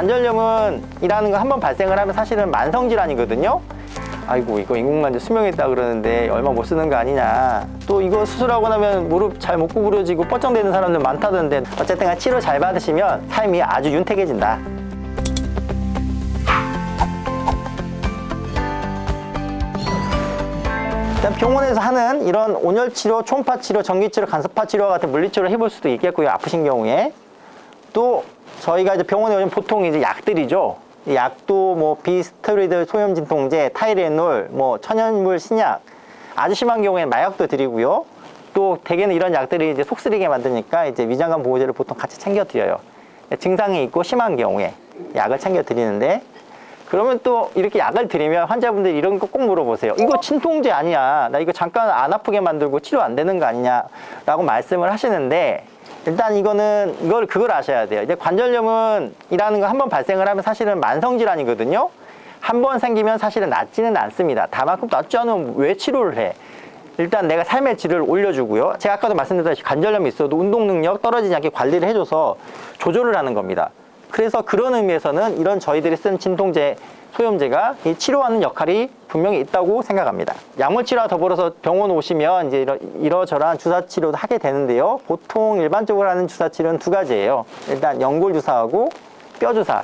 관절염은 이라는 거 한번 발생을 하면 사실은 만성질환이거든요. 아이고 이거 인공관절 수명했다 그러는데 얼마 못 쓰는 거 아니냐, 또 이거 수술하고 나면 무릎 잘 못 구부러지고 뻗정되는 사람들 많다던데, 어쨌든 간 치료 잘 받으시면 삶이 아주 윤택해진다. 일단 병원에서 하는 이런 온열치료, 초음파치료, 전기치료, 간섭파치료 같은 물리치료를 해볼 수도 있겠고요, 아프신 경우에. 또 저희가 이제 병원에 오면 보통 이제 약들이죠. 약도 뭐 비스테로이드 소염 진통제, 타이레놀, 뭐 천연물 신약, 아주 심한 경우에는 마약도 드리고요. 또 대개는 이런 약들이 이제 속 쓰리게 만드니까 이제 위장관 보호제를 보통 같이 챙겨 드려요. 증상이 있고 심한 경우에 약을 챙겨 드리는데, 그러면 또 이렇게 약을 드리면 환자분들이 이런 거 꼭 물어보세요. 이거 진통제 아니야, 나 이거 잠깐 안 아프게 만들고 치료 안 되는 거 아니냐 라고 말씀을 하시는데, 일단 그걸 아셔야 돼요. 이제 관절염은 이라는 거 한번 발생을 하면 사실은 만성질환이거든요. 한 번 생기면 사실은 낫지는 않습니다. 다만 낫지 않으면 왜 치료를 해? 일단 내가 삶의 질을 올려주고요. 제가 아까도 말씀드렸다시피 관절염이 있어도 운동 능력 떨어지지 않게 관리를 해줘서 조절을 하는 겁니다. 그래서 그런 의미에서는 이런 저희들이 쓴 진통제, 소염제가 이 치료하는 역할이 분명히 있다고 생각합니다. 약물치료와 더불어서 병원 오시면 이제 이러저러한 주사치료도 하게 되는데요. 보통 일반적으로 하는 주사치료는 두 가지예요. 일단 연골주사하고 뼈주사.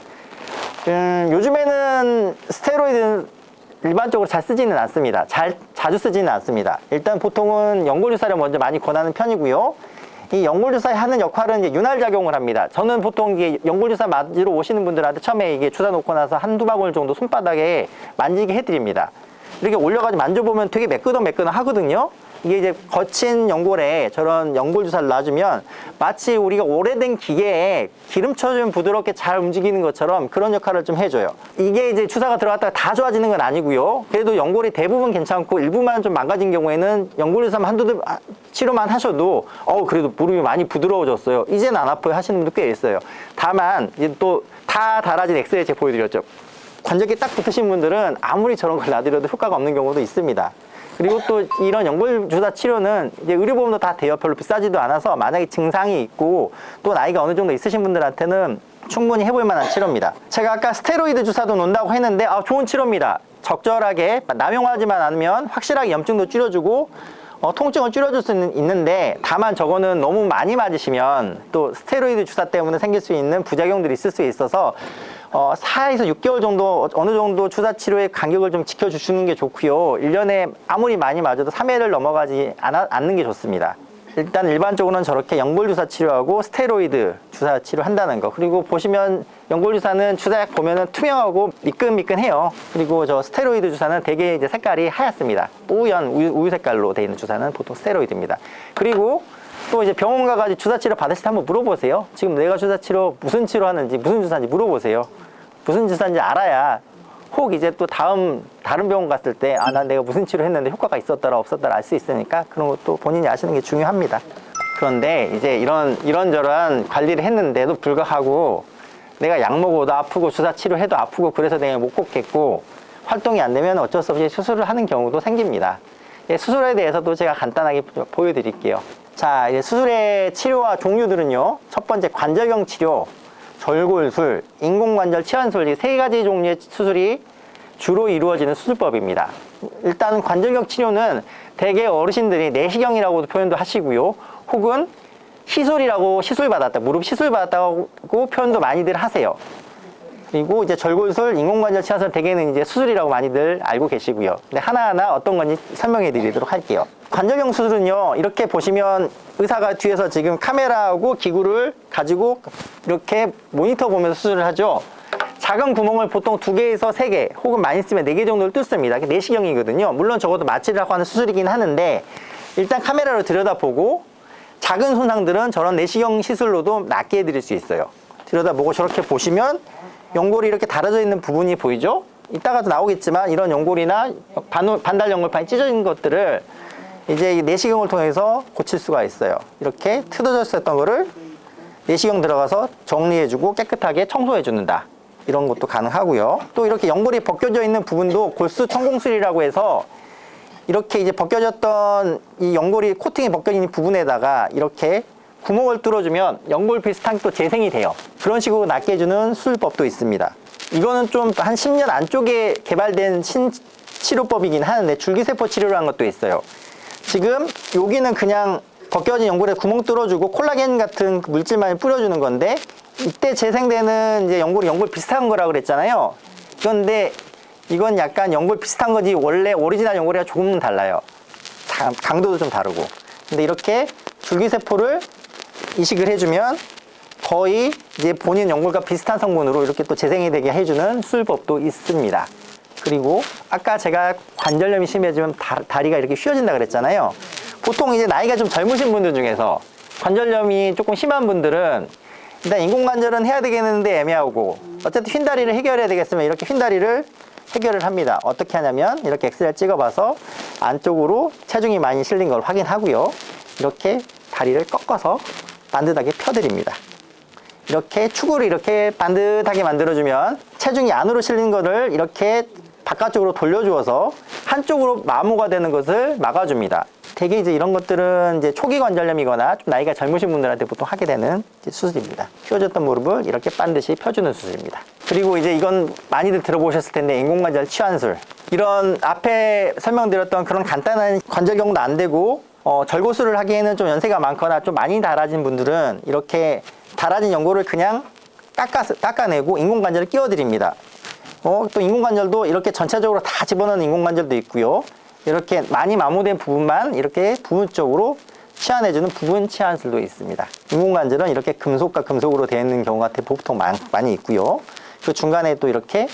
요즘에는 스테로이드는 일반적으로 잘 쓰지는 않습니다. 자주 쓰지는 않습니다. 일단 보통은 연골주사를 먼저 많이 권하는 편이고요. 이 연골주사에 하는 역할은 이제 윤활작용을 합니다. 저는 보통 이게 연골주사 맞으러 오시는 분들한테 처음에 이게 주사 놓고 나서 한두 방울 정도 손바닥에 만지게 해드립니다. 이렇게 올려가지고 만져보면 되게 매끄덕매끄덕 하거든요. 이게 이제 거친 연골에 저런 연골주사를 놔주면 마치 우리가 오래된 기계에 기름 쳐주면 부드럽게 잘 움직이는 것처럼 그런 역할을 좀 해줘요. 이게 이제 주사가 들어갔다가 다 좋아지는 건 아니고요. 그래도 연골이 대부분 괜찮고 일부만 좀 망가진 경우에는 연골주사만 한두 치료만 하셔도 그래도 무릎이 많이 부드러워졌어요, 이제는 안 아파요 하시는 분도 꽤 있어요. 다만 이제 또 다 달아진 엑스레이 제가 보여드렸죠. 관절기 딱 붙으신 분들은 아무리 저런 걸 놔드려도 효과가 없는 경우도 있습니다. 그리고 또 이런 연골주사 치료는 이제 의료보험도 다 돼요. 별로 비싸지도 않아서 만약에 증상이 있고 또 나이가 어느 정도 있으신 분들한테는 충분히 해볼 만한 치료입니다. 제가 아까 스테로이드 주사도 놓는다고 했는데 좋은 치료입니다. 적절하게 남용하지만 않으면 확실하게 염증도 줄여주고 통증을 줄여줄 수는 있는데, 다만 저거는 너무 많이 맞으시면 또 스테로이드 주사 때문에 생길 수 있는 부작용들이 있을 수 있어서 4에서 6개월 정도 어느 정도 주사 치료의 간격을 좀 지켜주시는 게 좋고요. 1년에 아무리 많이 맞아도 3회를 넘어가지 않는 게 좋습니다. 일단 일반적으로는 저렇게 연골주사 치료하고 스테로이드 주사 치료한다는 거. 그리고 보시면 연골주사는 주사약 보면은 투명하고 미끈미끈해요. 그리고 저 스테로이드 주사는 되게 이제 색깔이 하얗습니다. 뿌연 우유 색깔로 되어 있는 주사는 보통 스테로이드입니다. 그리고 또 이제 병원 가가지고 주사 치료 받으실 때 한번 물어보세요. 지금 내가 주사 치료 무슨 치료하는지 무슨 주사인지 물어보세요. 무슨 주사인지 알아야 혹 이제 또 다른 병원 갔을 때 난 내가 무슨 치료 했는데 효과가 있었더라 없었더라 알 수 있으니까 그런 것도 본인이 아시는 게 중요합니다. 그런데 이제 이런저런 관리를 했는데도 불구하고 내가 약 먹어도 아프고 주사 치료해도 아프고 그래서 내가 못 걷겠고 활동이 안 되면 어쩔 수 없이 수술을 하는 경우도 생깁니다. 수술에 대해서도 제가 간단하게 보여드릴게요. 자, 이제 수술의 치료와 종류들은요, 첫 번째 관절경 치료, 절골술, 인공관절 치환술, 이 세 가지 종류의 수술이 주로 이루어지는 수술법입니다. 일단 관절경 치료는 대개 어르신들이 내시경이라고도 표현도 하시고요, 혹은 시술 받았다, 무릎 시술 받았다고 표현도 많이들 하세요. 그리고 이제 절골술, 인공관절 치환술 대개는 이제 수술이라고 많이들 알고 계시고요. 근데 하나하나 어떤 건지 설명해 드리도록 할게요. 관절경 수술은요, 이렇게 보시면 의사가 뒤에서 지금 카메라하고 기구를 가지고 이렇게 모니터 보면서 수술을 하죠. 작은 구멍을 보통 2개에서 3개 혹은 많이 쓰면 4개 정도를 뚫습니다. 내시경이거든요. 물론 적어도 마취라고 하는 수술이긴 하는데, 일단 카메라로 들여다보고 작은 손상들은 저런 내시경 시술로도 낫게 해드릴 수 있어요. 들여다보고 저렇게 보시면 연골이 이렇게 달아져 있는 부분이 보이죠? 이따가도 나오겠지만 이런 연골이나 반달 연골판이 찢어진 것들을 이제 내시경을 통해서 고칠 수가 있어요. 이렇게 틀어져 있었던 거를 내시경 들어가서 정리해주고 깨끗하게 청소해주는다, 이런 것도 가능하고요. 또 이렇게 연골이 벗겨져 있는 부분도 골수 천공술이라고 해서 이렇게 이제 벗겨졌던 이 연골이 코팅이 벗겨진 부분에다가 이렇게 구멍을 뚫어주면 연골 비슷한 게 또 재생이 돼요. 그런 식으로 낫게 해주는 수술법도 있습니다. 이거는 좀 한 10년 안쪽에 개발된 치료법이긴 하는데 줄기세포 치료라는 것도 있어요. 지금 여기는 그냥 벗겨진 연골에 구멍 뚫어주고 콜라겐 같은 물질만 뿌려주는 건데, 이때 재생되는 이제 연골 비슷한 거라고 그랬잖아요. 그런데 이건 약간 연골 비슷한 거지 원래 오리지널 연골이랑 조금은 달라요. 강도도 좀 다르고. 근데 이렇게 줄기세포를 이식을 해주면 거의 이제 본인 연골과 비슷한 성분으로 이렇게 또 재생이 되게 해주는 수술법도 있습니다. 그리고 아까 제가 관절염이 심해지면 다리가 이렇게 휘어진다 그랬잖아요. 보통 이제 나이가 좀 젊으신 분들 중에서 관절염이 조금 심한 분들은 일단 인공관절은 해야 되겠는데 애매하고, 어쨌든 휜다리를 해결해야 되겠으면 이렇게 휜다리를 해결을 합니다. 어떻게 하냐면 이렇게 엑스레이를 찍어봐서 안쪽으로 체중이 많이 실린 걸 확인하고요. 이렇게 다리를 꺾어서 반듯하게 펴드립니다. 이렇게 축으로 이렇게 반듯하게 만들어주면 체중이 안으로 실린 거를 이렇게 바깥쪽으로 돌려주어서 한쪽으로 마모가 되는 것을 막아줍니다. 되게 이제 이런 것들은 이제 초기 관절염이거나 좀 나이가 젊으신 분들한테 보통 하게 되는 수술입니다. 휘어졌던 무릎을 이렇게 반드시 펴주는 수술입니다. 그리고 이제 이건 많이들 들어보셨을 텐데, 인공관절 치환술. 이런 앞에 설명드렸던 그런 간단한 관절 경도 안 되고 절골술을 하기에는 좀 연세가 많거나 좀 많이 닳아진 분들은 이렇게 닳아진 연골을 그냥 깎아내고 인공관절을 끼워드립니다. 또 인공관절도 이렇게 전체적으로 다 집어넣는 인공관절도 있고요. 이렇게 많이 마모된 부분만 이렇게 부분적으로 치환해주는 부분 치환술도 있습니다. 인공관절은 이렇게 금속과 금속으로 되어 있는 경우가 보통 많이 있고요. 그 중간에 또 이렇게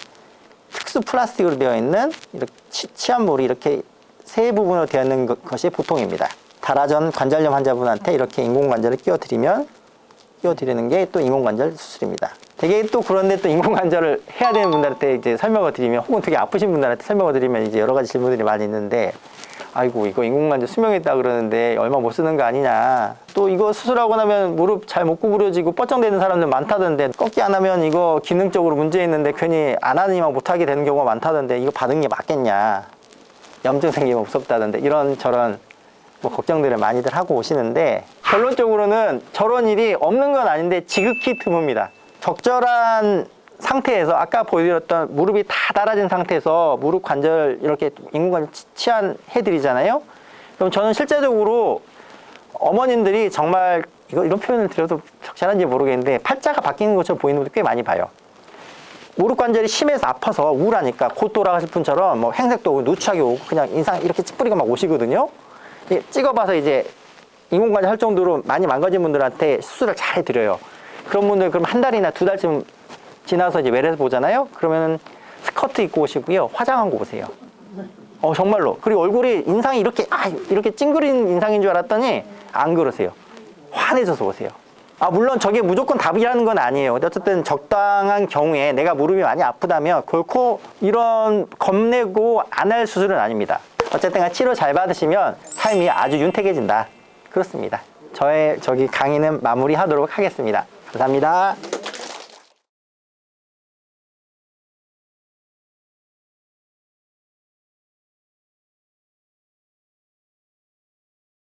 특수 플라스틱으로 되어 있는 이렇게 치환물이 이렇게 세 부분으로 되어 있는 것이 보통입니다. 닳아진 관절염 환자분한테 이렇게 인공관절을 끼워드리는 게 또 인공관절 수술입니다. 되게 또 그런데 또 인공관절을 해야 되는 분들한테 이제 설명을 드리면, 혹은 되게 아프신 분들한테 설명을 드리면 이제 여러 가지 질문들이 많이 있는데, 아이고 이거 인공관절 수명했다 그러는데 얼마 못 쓰는 거 아니냐, 또 이거 수술하고 나면 무릎 잘 못 구부려지고 뻐쩍대는 사람들 많다던데, 꺾기 안 하면 이거 기능적으로 문제 있는데 괜히 안 하니만 못하게 되는 경우가 많다던데, 이거 받은 게 맞겠냐, 염증 생기면 무섭다던데, 이런저런 걱정들을 많이들 하고 오시는데, 결론적으로는 저런 일이 없는 건 아닌데 지극히 드뭅니다. 적절한 상태에서 아까 보여드렸던 무릎이 다 닳아진 상태에서 무릎 관절 이렇게 인공관절 치환해 드리잖아요. 그럼 저는 실제적으로 어머님들이 정말 이런 표현을 드려도 적절한지 모르겠는데 팔자가 바뀌는 것처럼 보이는 분들 꽤 많이 봐요. 무릎 관절이 심해서 아파서 우울하니까 곧 돌아가실 분처럼 뭐 행색도 오고 누추하게 오고 그냥 인상 이렇게 찌푸리고 막 오시거든요. 찍어봐서 이제 인공관절 할 정도로 많이 망가진 분들한테 수술을 잘 해드려요. 그런 분들 그럼 한 달이나 두 달쯤 지나서 이제 외래에서 보잖아요. 그러면은 스커트 입고 오시고요, 화장하고 오세요. 정말로. 그리고 얼굴이 인상이 이렇게 찡그린 인상인 줄 알았더니 안 그러세요. 환해져서 오세요. 물론 저게 무조건 답이라는 건 아니에요. 어쨌든 적당한 경우에 내가 무릎이 많이 아프다면 결코 이런 겁내고 안 할 수술은 아닙니다. 어쨌든 치료 잘 받으시면 삶이 아주 윤택해진다. 그렇습니다. 저의 강의는 마무리하도록 하겠습니다. 감사합니다.